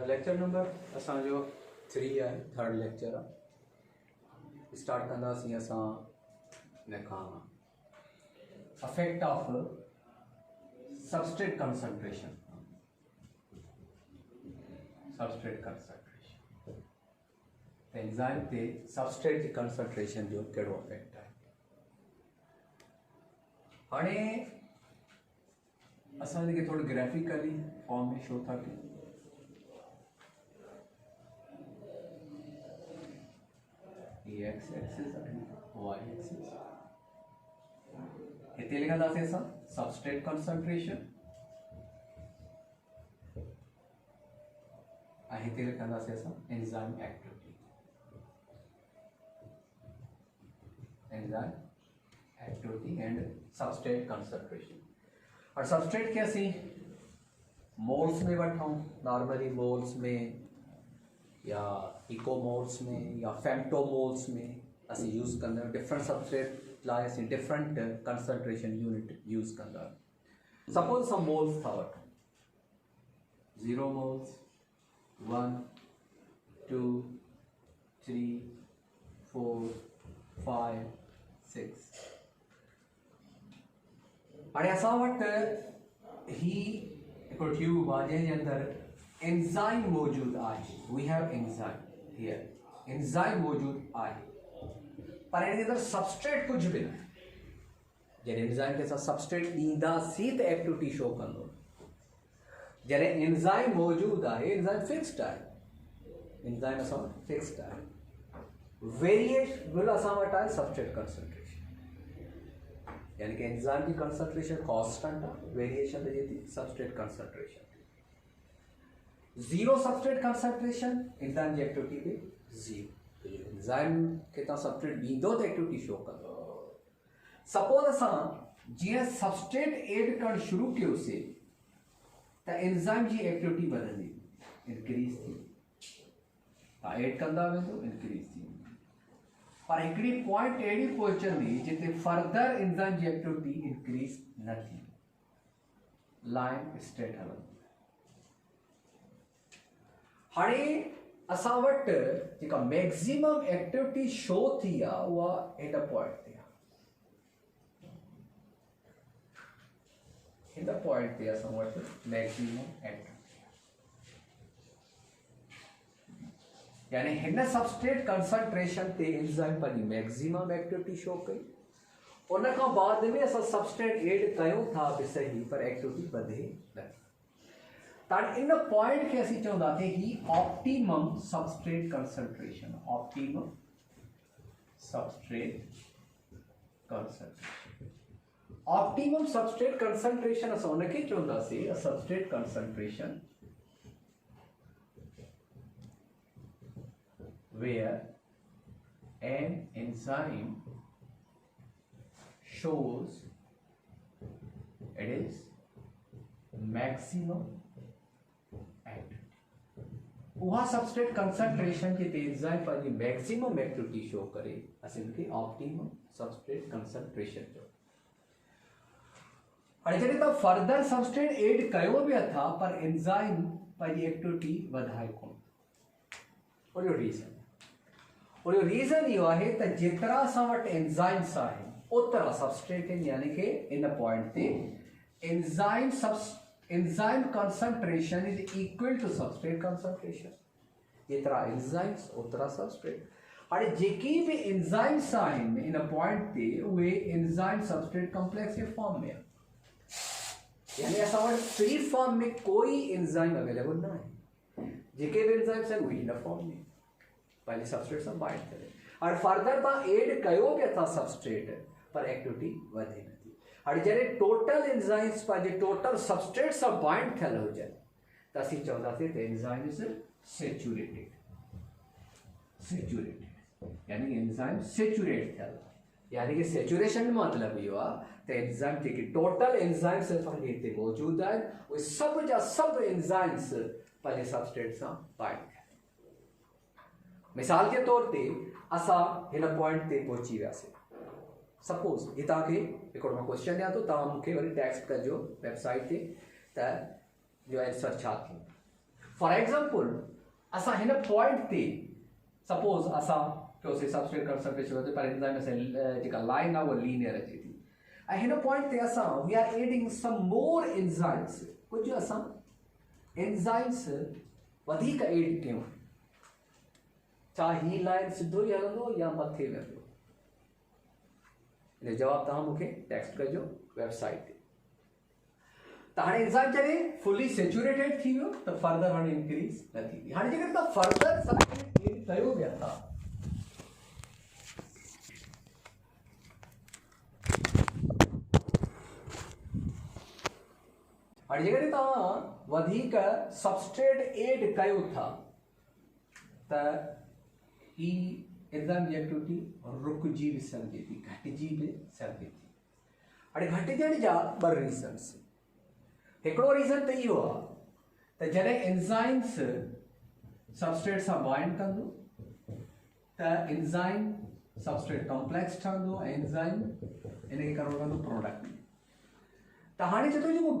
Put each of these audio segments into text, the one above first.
Lecture number असांजो 3 आहे, third lecture आहे। स्टार्ट कंदासीं असां हिन खां affect of substrate concentration. Substrate concentration enzyme ते सबस्ट्रेट जी कंसंट्रेशन जो कहिड़ो अफेक्ट आहे। हाणे असां हिनखे थोड़ी ग्राफिकली फॉर्म में शो था कयूं। ये एक्स एक्सिस आहे, वाई एक्सिस। हिते लिखंदासीं असां सबस्ट्रेट कंसंट्रेशन ऐं हिते लिखंदासीं असां enzyme activity. Enzyme activity and substrate concentration. और सबस्ट्रेट के असीं मोल्स में वठूं, नॉर्मली मोल्स में या इकोमोल्स में या फेम्टोमोल्स में असीं यूज़ कंदा आहियूं। डिफरेंट सबस्ट्रेट लाइ असीं डिफरेंट कंसंट्रेशन यूनिट यूज़ कंदा आहियूं। सपोज असां मोल्स था वठूं, 0 मोल्स, 1 2 3 4 5 6। हाणे असां वटि ही हिकिड़ो ट्यूब आहे जंहिंजे अंदरि एंजाइम मौजूद आहे। We have enzyme here, enzyme मौजूद आहे, पर इनके अंदर सबस्ट्रेट कुछ भी ना। जॾहिं एंजाइम के साथ सबस्ट्रेट ॾींदासीं त एक्टिविटी शो कंदो। जॾहिं एंजाइम मौजूद आहे, एंजाइम फिक्स्ड आहे, एंजाइम असां वटि फिक्स्ड आहे। वेरिएबल असां वटि आहे सबस्ट्रेट कंसंट्रेशन, यानी कि एंजाइम की कंसंट्रेशन कांस्टेंट आहे, वेरिएशन रहे थी substrate concentration. 0 substrate concentration, enzyme की एक्टिविटी पे 0। एंजाइम के तव्हां सबस्ट्रेट ॾींदो त एक्टिविटी शो कंदो। सपोज असां जीअं सबस्ट्रेट एड करणु शुरू कयोसीं त एंजाइम जी एक्टिविटी वधंदी, इंक्रीज थी। तव्हां एड कंदा वेंदो, इंक्रीज थी। पर हिकिड़ी पॉइंट अहिड़ी पहुचंदी जिते फर्दर एंजाइम जी एक्टिविटी इंक्रीज न थी, लाइन स्ट्रेट हलंदी। हाणे असां वटि जेका मैक्सिमम एक्टिविटी शो थी आहे उहा हिन पॉइंट ते आहे। हिन पॉइंट ते असां वटि मैक्सिमम एक्टिविटी, यानी हिन सबस्ट्रेट कंसंट्रेशन ते एंजाइम पंहिंजी मैक्सिमम एक्टिविटी शो कई। उन खां बाद में असां सबस्ट्रेट एड कयूं था बि सही, पर एक्टिविटी वधे न। इन पॉइंट के असीं चवंदासीं ही optimum substrate concentration. Optimum substrate concentration, optimum substrate concentration असां उनखे चवंदासीं substrate concentration where an enzyme shows it is maximum activity। वह सबस्ट्रेट कंसंट्रेशन के एंजाइम पर मैक्सिमम एक्टिविटी शो करे, असीं उनखे ऑप्टिमम सबस्ट्रेट कंसंट्रेशन चओ। हाणे जॾहिं तव्हां फर्दर सबस्ट्रेट एड कयो बि अथा, पर एंजाइम पंहिंजी एक्टिविटी वधाए कोन। उनजो रीज़न इहो आहे त जेतिरा असां वटि एंजाइम्स आहिनि ओतिरा सबस्ट्रेट आहिनि, यानी कि इन पॉइंट ते enzyme concentration is equal to substrate concentration. जेतिरा एंजाइम्स ओतिरा सबस्ट्रेट। हाणे जेकी बि एंजाइम्स आहिनि इन पॉइंट ते उहे एंजाइम सबस्ट्रेट कॉम्प्लेक्स जे फॉर्म में, यानी असां वटि फ्री फॉर्म में कोई एंजाइम अवेलेबल न आहे। जेके बि एंजाइम्स आहिनि उहे हिन फॉर्म में पहले सबस्ट्रेट सां बाइंड करे। और फर्दर तव्हां एड कयो बि अथा सबस्ट्रेट, पर एक्टिविटी वधे नथी। हाणे जॾहिं टोटल एंजाइम्स पंहिंजे टोटल सबस्ट्रेट सां बाइंड थियल हुजनि त असीं चवंदासीं त एंजाइम इज सेचुरेटेड। यानी एंजाइम सेचुरेट थियल, यानी कि सेचुरेशन मतलब इहो आहे त एंजाइम जेके टोटल एंजाइम्स पंहिंजे हिते मौजूद आहिनि उहे सभ जा सभ एंजाइम्स पंहिंजे सबस्ट्रेट सां बाइंड। मिसाल के तौर ते असां हिन पॉइंट ते पहुची वियासीं। सपोज ही तव्हांखे हिकिड़ो मां क्वेश्चन ॾियां थो, तव्हां मूंखे वरी टेक्स्ट कजो वेबसाइट ते त जो आंसर छा थींदो। फॉर एग्जांपल असां हिन पॉइंट ते सपोज असां कयोसीं सबस्ट्रेट कंसंट्रेशन वधे पर एंजाइम में जेका लाइन आहे उहा लीनियर अचे थी ऐं हिन पॉइंट ते असां we are adding some more enzymes कुझु असां एंजाइम्स वधीक एड कयूं छा ही लाइन सिधो ई हलंदो या मथे वेंदो हिन जवाब तव्हां मूंखे टेक्स्ट कजो वेबसाइट ते त हाणे एंजाइम जॾहिं फुली सेचुरेटेड थी वियो त फर्दर हाणे इंक्रीज न थींदी हाणे जेकर तव्हां फर्दर सबस्ट्रेट कयो विया था हाणे जेकॾहिं तव्हां वधीक सबस्ट्रेट एड कयो था त ही एंजाइम जी एक्टिविटी रुकिजी बि सघे थी घटिजी बि सघे थी हाणे घटिजण जा ॿ रीज़न्स हिकिड़ो रीज़न त इहो आहे त जॾहिं एंजाइम्स सबस्ट्रेट सां बाइंड कंदो त एंजाइम सबस्ट्रेट कॉम्प्लेक्स ठहंदो ऐं एंजाइम इनखे करणो पवंदो प्रोडक्ट त हाणे जेको जेको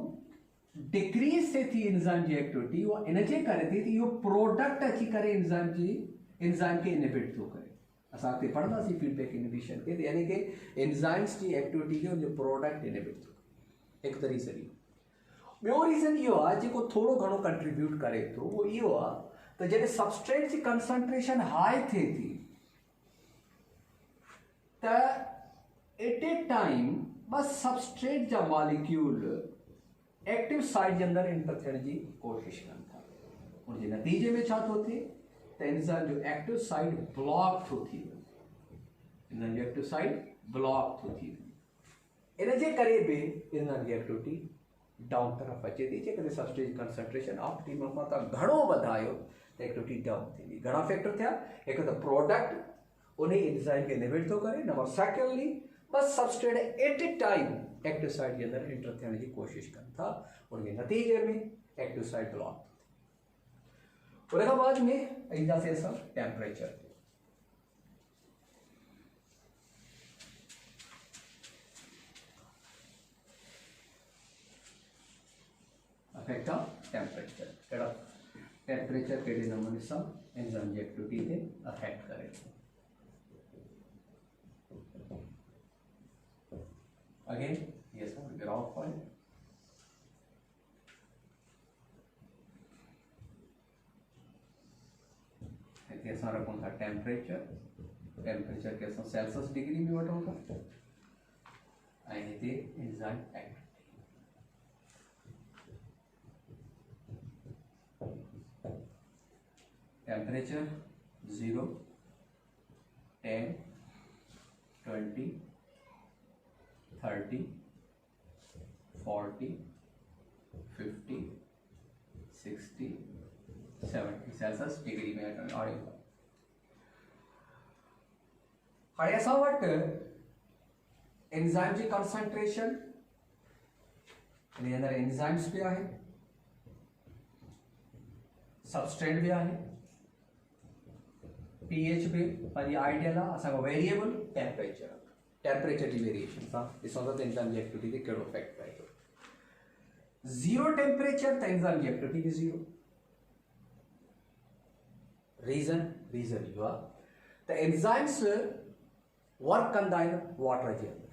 डिक्रीज़ थिए थी एंजाइम जी एक्टिविटी उहा इनजे करे थी त इहो प्रोडक्ट अची करे एंजाइम खे इनहिबिट थो करे असां अॻिते पढ़ंदासीं फीडबैक इनहिबिशन खे यानी कि एंजाइम्स जी एक्टिविटी खे उनजो प्रोडक्ट इनहिबिट थो करे हिकु त रीज़न इहो ॿियो रीज़न इहो आहे जेको थोरो घणो कंट्रीब्यूट करे थो उहो इहो आहे त जॾहिं सबस्ट्रेट जी कंसंट्रेशन हाई थिए थी त एट ए टाइम बस सबस्ट्रेट जा मॉलिक्यूल एक्टिव साइट जे अंदरि एंटर थियण जी कोशिशि कनि था उनजे नतीजे में छा थो थिए त एंजाइम जो एक्टिव साइट ब्लॉक थो थी वञे एंजाइम जो एक्टिव साइट ब्लॉक थो थी वञे इनजे करे बि एंजाइम जी एक्टिविटी डाउन तरफ़ अचे थी जेकॾहिं सबस्ट्रेट जी कंसंट्रेशन ऑप्टिमम खां तव्हां घणो वधायो त एक्टिविटी डाउन थींदी घणा फैक्टर थिया हिकु त प्रोडक्ट उन एंजाइम खे इनहिबिट थो करे नंबर सेकेंडली बस substrate at a time active site जे अंदरि एंटर थियण जी कोशिशि कनि था उनजे नतीजे में एक्टिव साइट ब्लॉक उन खां बाद में ईंदासीं असां टेम्परेचर ते अफेक्ट ऑफ टेम्परेचर कहिड़ा टेम्परेचर कहिड़े नमूने सां एंजाइम जी एक्टिविटी ते अफेक्ट करे थो Again, yes, we get off point. हिते असां रखूं था टेम्परेचर टेम्परेचर खे असां सेल्सियस डिग्री में वठूं था ऐं हिते enzyme activity temperature 0 10 20 30 40 50 60 70 Celsius degree में आणियो हाणे असां वटि एंजाइम जी कंसंट्रेशन हिनजे अंदरि एंजाइम्स बि आहिनि सबस्ट्रेट बि आहे pH बि पंहिंजी आइडियल आहे असांजो वेरिएबल टेम्परेचर जी वेरिएशन सां ॾिसूं था त एंजाइम जी एक्टिविटी ते कहिड़ो इफेक्ट पए थो ज़ीरो टेम्परेचर त एंजाइम जी एक्टिविटी बि ज़ीरो रीज़न इहो आहे त एंजाइम्स वर्क कंदा आहिनि वाटर जे अंदरि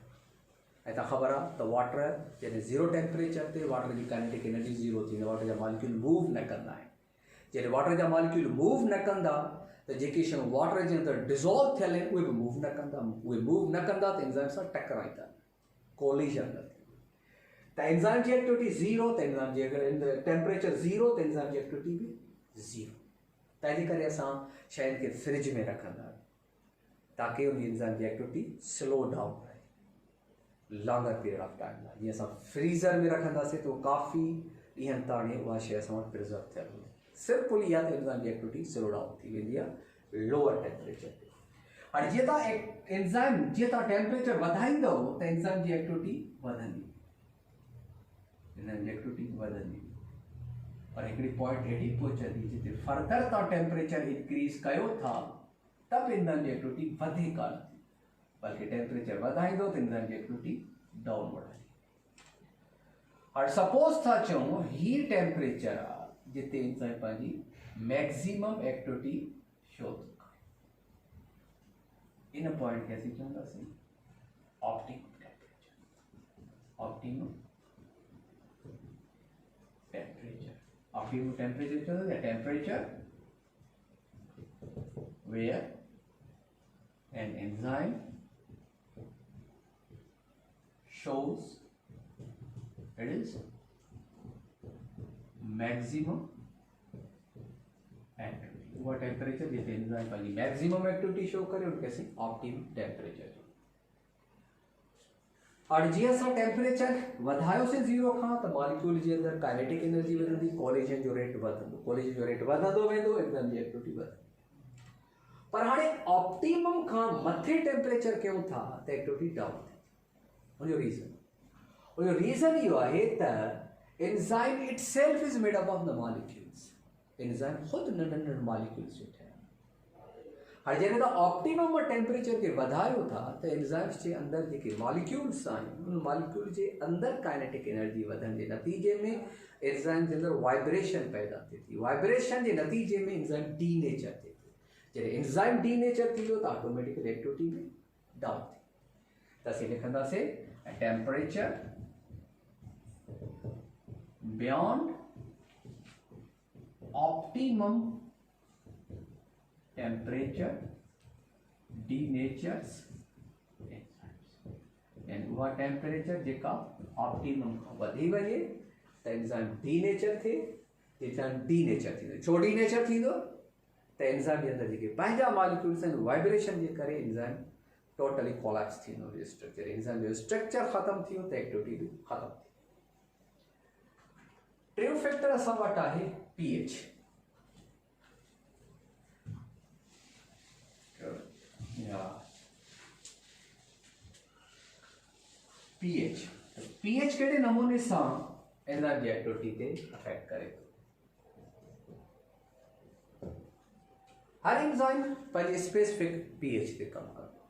ऐं तव्हां ख़बर आहे त वाटर जॾहिं ज़ीरो टेम्परेचर ते वाटर जी काइनेटिक एनर्जी ज़ीरो थींदी वाटर जा मॉलिक्यूल मूव न कंदा आहिनि जॾहिं वाटर जा मॉलिक्यूल मूव न कंदा त जेके शयूं वाटर जे अंदरि डिज़ोल्व थियल आहिनि उहे बि मूव न कंदा त एंजाइम सां टकराईंदा कोलिजन न थींदी त एंजाइम जी एक्टिविटी ज़ीरो त एंजाइम जी अगरि टेम्परेचर ज़ीरो त एंजाइम जी एक्टिविटी बि ज़ीरो तंहिंजे करे असां शयुनि खे फ्रिज में रखंदा आहियूं ताकी उन एंजाइम जी एक्टिविटी स्लो डाउन रहे लॉन्गर पीरियड ऑफ टाइम लाइ जीअं असां फ्रीज़र में रखंदासीं त उहो काफ़ी ॾींहंनि ताणी उहा शइ असां वटि प्रिज़र्व थियल हूंदी सिंपल इहा त एंजाइम जी एक्टिविटी स्लो डाउन थी वेंदी आहे लोअर टेम्परेचर ते हाणे जीअं तव्हां टेम्परेचर वधाईंदव त एंजाइम जी एक्टिविटी वधंदी पर हिकिड़ी पॉइंट हेॾी पहुचंदी जिते फर्दर तव्हां टेम्परेचर इंक्रीज़ कयो था त बि एंजाइम जी एक्टिविटी वधे कान थी बल्कि टेम्परेचर वधाईंदो त एंजाइम जी एक्टिविटी डाउनवर्ड हली हाणे सपोज था चऊं ही टेम्परेचर आहे जिते एंजाइम पंहिंजी मैक्सिमम एक्टिविटी शो थो करे। इन पॉइंट खे असीं चवंदासीं optimum temperature. Optimum temperature, optimum temperature चवंदा temperature where an enzyme shows it is maximum activity। वो टेम्परेचर जिते एंजाइम पंहिंजी मैक्सिमम एक्टिविटी शो करे उनखे असीं ऑप्टिमम टेम्परेचर। और जीअं असां टेम्परेचर वधायोसीं 0 खां त मॉलिक्यूल जे अंदरि काइनेटिक एनर्जी वधंदी, कोलिजन जो रेट वधंदो, कोलिजन जो रेट वधंदो वेंदो, एंजाइम जी एक्टिविटी वधंदी। पर हाणे ऑप्टिमम खां मथे टेम्परेचर कयूं था त एक्टिविटी डाउन थिए। उनजो रीज़न इहो आहे त enzyme itself is made up of the molecules. Enzyme ख़ुदि नंढनि नंढनि मॉलिक्यूल्स जो ठहियल आहे। हाणे जॾहिं तव्हां ऑप्टिमम टेम्परेचर खे वधायो था त एंजाइम्स जे अंदरि जेके मॉलिक्यूल्स आहिनि उन मॉलिक्यूल जे अंदरि काइनेटिक एनर्जी वधण जे नतीजे में एंजाइम जे अंदरि वाइब्रेशन पैदा थिए थी। वाइब्रेशन जे नतीजे में एंजाइम डीनेचर थिए थी। जॾहिं एंजाइम डीनेचर थी वियो त ऑटोमेटिकली एक्टिविटी में डाउन थी। त असीं लिखंदासीं temperature beyond optimum temperature denatures enzymes. यानी उहा टेम्परेचर जेका ऑप्टिमम खां वधी वञे त एंजाइम डीनेचर थिए। एंजाइम डीनेचर थींदो। छो डीनेचर थींदो त एंजाइम जे अंदरि जेके पंहिंजा मॉलिक्यूल्स आहिनि वाइब्रेशन जे करे एंजाइम टोटली कोलैप्स थींदो। स्ट्रक्चर एंजाइम जो स्ट्रक्चर ख़तम थियो त एक्टिविटी बि ख़तम थी। टियों फैक्टर असां वटि आहे पीएच। पीएच पीएच कहिड़े नमूने सां एंजाइम जी एक्टिविटी ते अफेक्ट करे थो। हर एंजाइम पंहिंजे स्पेसिफिक पीएच ते कमु कंदो।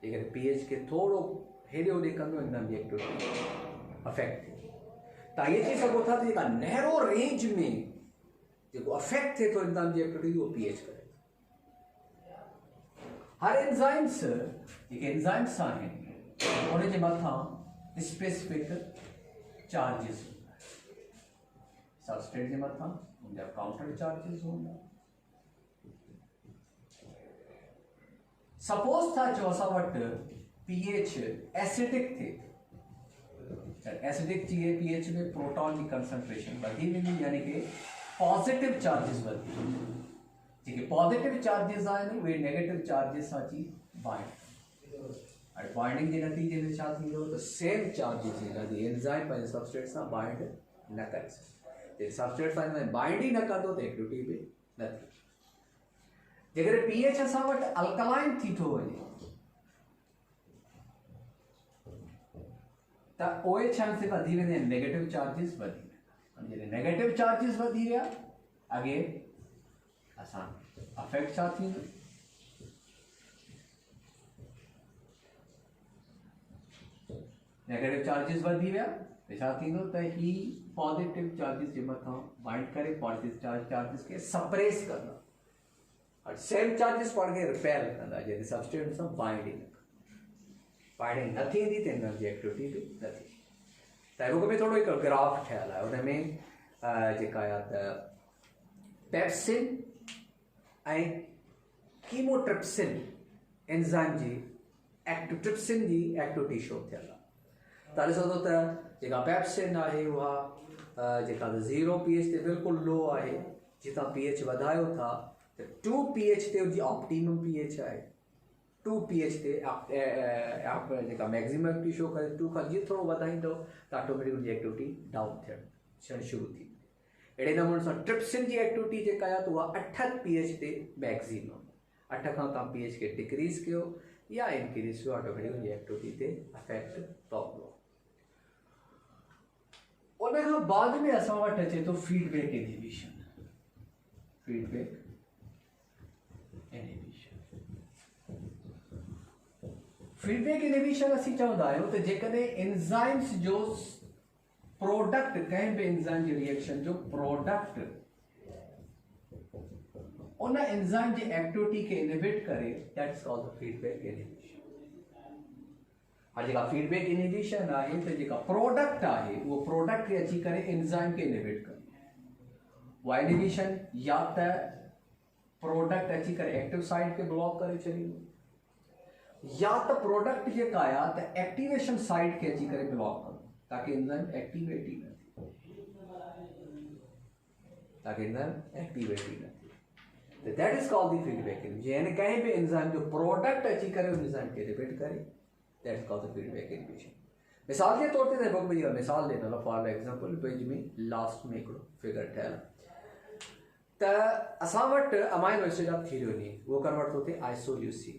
जेकॾहिं पीएच खे थोरो हेॾे होॾे कंदो एंजाइम जी एक्टिविटी अफेक्ट थिए। तव्हां इहे चई सघो था त जेका नैरो रेंज में जेको अफेक्ट थिए थो एंजाइम जी एक्टिविटी उहो पीएच करे थो। हर एंजाइम्स जेके एंजाइम्स आहिनि उनजे मथां स्पेसिफिक चार्जिस हूंदा आहिनि। सबस्ट्रेट जे मथां उनजा काउंटर चार्जिस हूंदा। सपोज था चओ असां वटि पीएच एसिडिक थिए। एसिडिक थी पीएच में प्रोटॉन जी कंसंट्रेशन वधी वेंदी, यानी कि पॉजिटिव चार्जिस वधी वेंदा। जेके पॉजिटिव चार्जिस आहिनि उहे नेगेटिव चार्जिस सां अची बाइंड। और बाइंडिंग के नतीजे में छा थींदो त सेम चार्जिस जी एंजाइम पंहिंजे सबस्ट्रेट सां बाइंड न करे सघे। सबस्ट्रेट सां बाइंड ही न कंदो त एक्टिविटी बि न थी। जेकॾहिं पीएच असां वटि अल्कलाइन थी थो वञे त ओए छा से वधी वेंदा आहिनि, नेगेटिव चार्जिस वधी वेंदा। जॾहिं नेगेटिव चार्जिस वधी विया अॻे असां अफेक्ट छा थींदो। नेगेटिव चार्जिस वधी विया त छा थींदो त ही पॉजिटिव चार्जिस जे मथां बाइंड करे पॉजिटिव चार्जिस खे सप्रेस कंदा और सेम चार्जिस पाण खे रिपेयर कंदा। जॾहिं सबस्ट्रेट सां बाइंडिंग न थींदी त एनर्जी एक्टिविटी बि न थींदी। त रुग में थोरो हिकु ग्राफ ठहियलु आहे। हुन में जेका आहे त पेप्सिन ऐं कीमोट्रिप्सिन एंजाइम जी ट्रिप्सिन जी एक्टिविटी शो थियल आहे। तव्हां ॾिसो था त जेका पेप्सिन आहे उहा जेका 0 pH ते बिल्कुलु लो आहे। जीअं तव्हां pH वधायो था त 2 pH ते हुनजी ऑप्टिमम pH आहे। 2 pH ते जेका मैक्सिमम एक्टिविटी शो करे 2 खां जीअं थोरो वधाईंदो त ऑटोमेटिक हुनजी एक्टिविटी डाउन थियणु शुरू थी। अहिड़े नमूने सां ट्रिप्सिन जी एक्टिविटी जेका आहे त उहा 8 pH ते मैक्सिमम 8 खां तव्हां pH खे डिक्रीज़ कयो या इंक्रीज़ कयो ऑटोमेटिक हुनजी एक्टिविटी ते अफेक्ट पवंदो। उन खां बाद में असां वटि अचे थो फीडबैक इनहिबिशन। फीडबैक इनहिबिशन असीं चवंदा आहियूं त जेकॾहिं एंजाइम्स जो प्रोडक्ट कंहिं बि एंजाइम जी रिएक्शन जो प्रोडक्ट उन एंजाइम जी एक्टिविटी खे इनहिबिट करे, that's called the feedback inhibition. हाणे जेका फीडबैक इनहिबिशन आहे त जेका प्रोडक्ट आहे उहो प्रोडक्ट खे अची करे एंजाइम खे इनहिबिट करे। उहा इनहिबिशन या त प्रोडक्ट अची करे एक्टिव साइट खे ब्लॉक करे छॾींदो, या त प्रोडक्ट जेका आहे त एक्टिवेशन साइट खे अची करे ब्लॉक कंदो ताकि एंजाइम एक्टिवेट ई न थिए, ताकि एंजाइम एक्टिवेट ई न थिए। तो that is called the feedback inhibition. यानी कहीं भी एंजाइम जो प्रोडक्ट अची करे उन एंजाइम खे इनहिबिट करे, that is called the feedback inhibition. मिसाल के तौर ते बुक में इहा मिसाल ॾिनल फॉर एग्जांपल पेज में लास्ट में हिकिड़ो फिगर ठहियल त असां वटि अमाइनो एसिड ऑफ थीरोनिन उहो कन्वर्ट थो थिए आइसोल्यूसिन।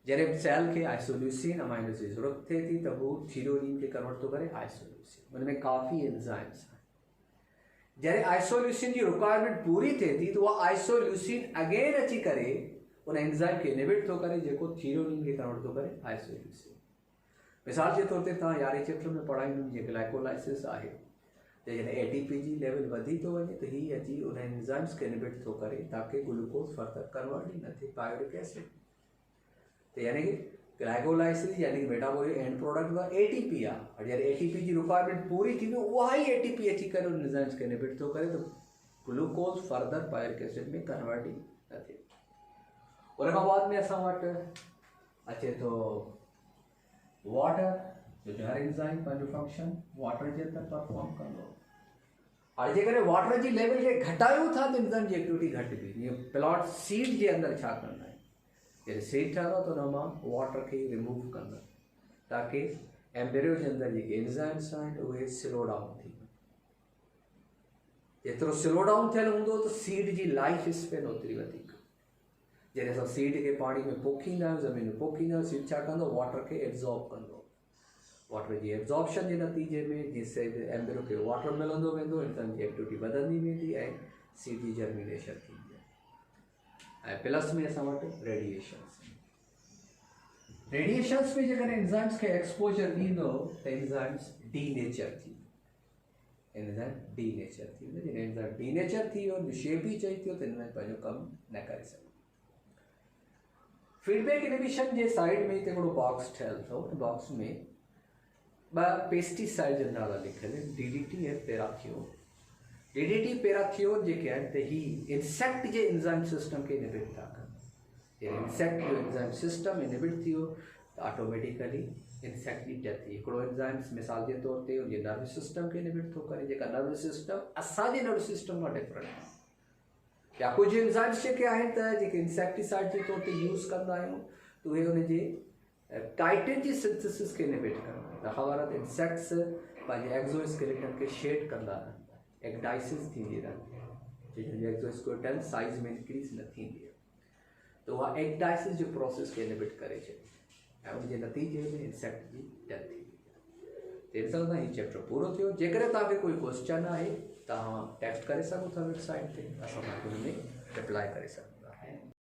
जॾहिं सेल खे आइसोल्यूसिन अमाइनो एसिड ज़रूरत थिए थी त उहो थीरोनिन खे कन्वर्ट थो करे आइसोल्यूसिन। हुन में काफ़ी एंजाइम्स आहिनि। जॾहिं आइसोल्यूसिन जी रिक्वायरमेंट पूरी थिए थी त उहा आइसोल्यूसिन अगेन अची करे उन एंजाइम खे इनहिबिट थो करे जेको थीरोनिन खे कन्वर्ट थो करे आइसोल्यूसिन। मिसाल जे तौर ते तव्हां 11 चैप्टर में पढ़ाईंदुमि जीअं ग्लाइकोलाइसिस आहे, त जॾहिं एटीपी जी लेवल वधी थो वञे त हीअ अची उन एंजाइम्स खे इनहिबिट थो करे ताकि ग्लूकोज फर्दर कन्वर्ट ई न थिए पायरिक एसिड। तो यानी कि ग्लाइकोलाइसिस यानी कि मेटाबॉलिक एंड प्रोडक्ट का एटीपी आहे। और जॾहिं एटीपी जी रिक्वायरमेंट पूरी थी उहा ई एटीपी अची करे उन एंजाइम्स खे इनहिबिट थो करे तो ग्लूकोज फर्दर पायरिक एसिड में कन्वर्ट ई न थिए। उन खां बाद में असां वटि अचे थो वाटर, जो हर एंजाइम पंहिंजो फंक्शन वाटर जे अंदरि परफॉर्म कंदो। हाणे जेकॾहिं वाटर जी लेवल खे घटायूं था त एंजाइम जी एक्टिविटी घटि थी। जीअं प्लांट सीड जे अंदरि छा कंदा आहिनि, जॾहिं सीड ठहंदो त हुन मां वाटर खे रिमूव कंदा ताकि एम्ब्रियो जे अंदरि जेके एंजाइम्स आहिनि उहे स्लो डाउन थी वञनि। जेतिरो स्लो डाउन थियल हूंदो त सीड जी लाइफ स्पेन ओतिरी वधीक। जॾहिं असां सीड खे पाणी में पोखींदा आहियूं, ज़मीन में पोखींदा आहियूं, सीड छा कंदो, वाटर खे एब्ज़ॉर्ब कंदो। वाटर जी एब्ज़ॉर्प्शन जे नतीजे में जिससे एम्ब्रियो खे वाटर मिलंदो वेंदो, एंजाइम जी एक्टिविटी वधंदी वेंदी ऐं सीड जी जर्मिनेशन थींदी आहे। ऐं प्लस में असां वटि रेडिएशंस में जेकॾहिं एंजाइम्स खे एक्सपोजर ॾींदो त एंजाइम्स डीनेचर थी, एंजाइम डीनेचर थी वेंदो। जॾहिं एंजाइम डीनेचर थी वियो, शेप ई चेंज थियो त एंजाइम पंहिंजो कमु न करे सघे। फीडबैक इनहिबिशन जे साइड में हिते हिकिड़ो बॉक्स ठहियल अथव। बॉक्स में 2 पेस्टिसाइड जा नाला लिखियल आहिनि, DDT ऐं पैराथियोन। DDT पैराथियोन जेके आहिनि त ही इंसेक्ट जे एंजाइम सिस्टम खे इनहिबिट था कनि। जॾहिं इंसेक्ट जो एंजाइम सिस्टम इनहिबिट थी वियो त ऑटोमेटिकली इंसेक्ट जी डेथ थी। हिकिड़ो एंजाइम्स मिसाल जे तौर ते उनजे नर्वस सिस्टम खे इनहिबिट थो करे, जेका नर्वस सिस्टम असांजे नर्वस सिस्टम खां डिफरेंट आहे। या कुछ एंजाइम्स जेके आहिनि त जेके इंसेक्टिसाइड जे तौर ते यूज़ कंदा आहियूं त उहे हुनजे काइटिन जी सिंथेसिस खे इनहिबिट कंदा आहिनि। त ख़बर आहे त इंसेक्ट्स पंहिंजे एक्सोस्केलेटन खे शेड कंदा रहंदा, एक्डाइसिस थींदी रहंदी आहे, जंहिंजी एक्सोस्केलेटन साइज़ में इंक्रीज़ न थींदी आहे त उहा एक्डाइसिस जो प्रोसेस खे इनहिबिट करे छॾे ऐं उनजे नतीजे में इंसेक्ट जी डेथ थींदी आहे। तेरे सां हीउ चैप्टर पूरो थियो। जेकॾहिं तव्हांखे कोई क्वेश्चन आहे तव्हां टेक्स्ट करे सघो था वेबसाइट ते, असां तव्हांखे हुन में रिप्लाई करे सघूं।